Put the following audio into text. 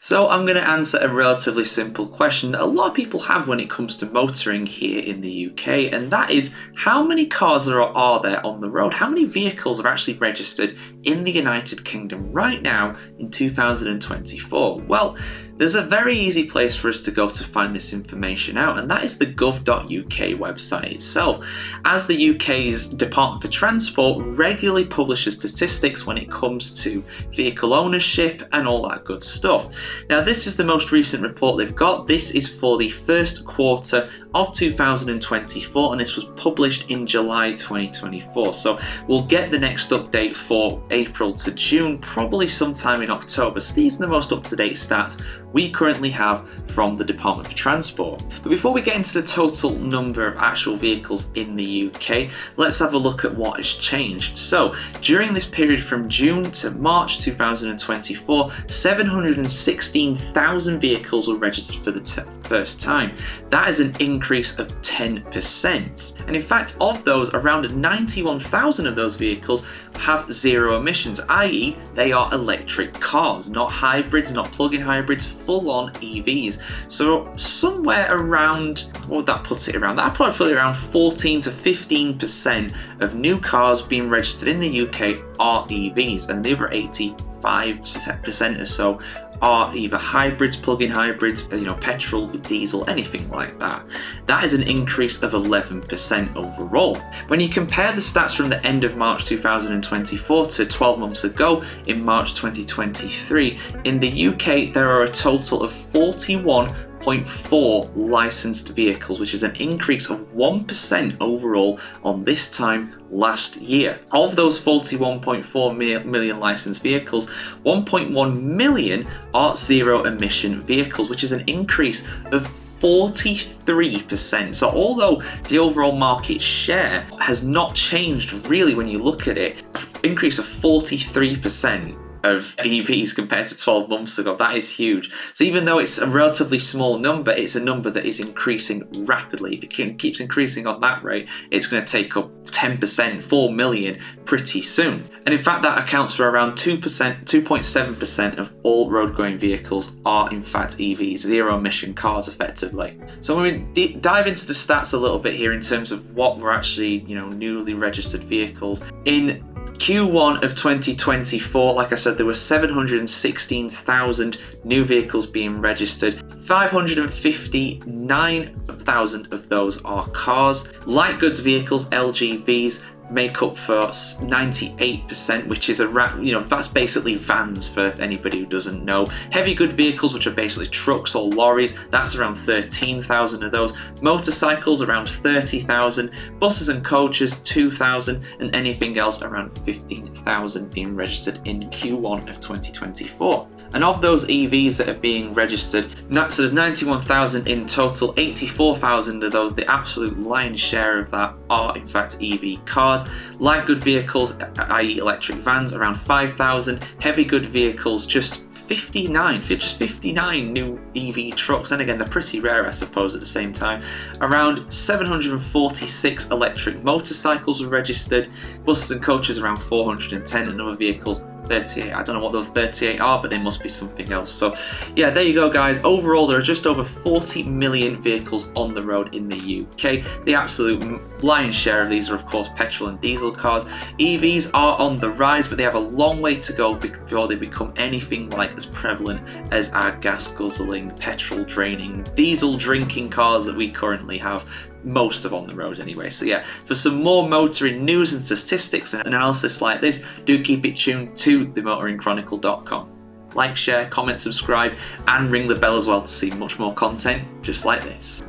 So I'm going to answer a relatively simple question that a lot of people have when it comes to motoring here in the UK, and that is, how many cars are there on the road? How many vehicles are actually registered in the United Kingdom right now in 2024? Well, there's a very easy place for us to go to find this information out, and that is the gov.uk website itself, as the UK's Department for Transport regularly publishes statistics when it comes to vehicle ownership and all that good stuff. Now, this is the most recent report they've got. This is for the first quarter of 2024, and this was published in July 2024. So we'll get the next update for April to June, probably sometime in October. So these are the most up-to-date stats we currently have from the Department for Transport. But before we get into the total number of actual vehicles in the UK, let's have a look at what has changed. So during this period from June to March 2024, 716,000 vehicles were registered for the first time. That is an increase of 10%. And in fact, of those, around 91,000 of those vehicles have zero emissions, i.e. they are electric cars, not hybrids, not plug-in hybrids, full-on EVs. So somewhere around, what would that put it around? That probably put it around 14 to 15% of new cars being registered in the UK are EVs, and the other 85% or so are either hybrids, plug-in hybrids, petrol, diesel, anything like that. That is an increase of 11% overall. When you compare the stats from the end of March 2024 to 12 months ago in March 2023, in the UK there are a total of 41.4 licensed vehicles, which is an increase of 1% overall on this time last year. Of those 41.4 million licensed vehicles, 1.1 million are zero emission vehicles, which is an increase of 43%. So although the overall market share has not changed really when you look at it, an increase of 43% of EVs compared to 12 months ago. That is huge. So even though it's a relatively small number, it's a number that is increasing rapidly. If it keeps increasing on that rate, it's going to take up 10%, 4 million pretty soon. And in fact, that accounts for around 2.7% of all road-going vehicles are in fact EVs, zero emission cars effectively. So when we dive into the stats a little bit here in terms of what were actually, newly registered vehicles. In Q1 of 2024, like I said, there were 716,000 new vehicles being registered. 559,000 of those are cars. Light goods vehicles, LGVs, make up for 98%, which is that's basically vans for anybody who doesn't know. Heavy good vehicles, which are basically trucks or lorries, that's around 13,000 of those. Motorcycles, around 30,000. Buses and coaches, 2,000, and anything else around 15,000 being registered in Q1 of 2024. And of those EVs that are being registered, so there's 91,000 in total, 84,000 of those, the absolute lion's share of that, are in fact EV cars. Light good vehicles, i.e. electric vans, around 5,000. Heavy good vehicles, just 59 new EV trucks, and again they're pretty rare I suppose at the same time. Around 746 electric motorcycles were registered, buses and coaches around 410, and other vehicles 38. I don't know what those 38 are, but they must be something else. So yeah, there you go guys. Overall there are just over 40 million vehicles on the road in the UK. The absolute lion's share of these are of course petrol and diesel cars. EVs are on the rise, but they have a long way to go before they become anything like as prevalent as our gas guzzling, petrol draining, diesel drinking cars that we currently have most of on the road anyway. So yeah, for some more motoring news and statistics and analysis like this, do keep it tuned to themotoringchronicle.com. Like, share, comment, subscribe, and ring the bell as well to see much more content just like this.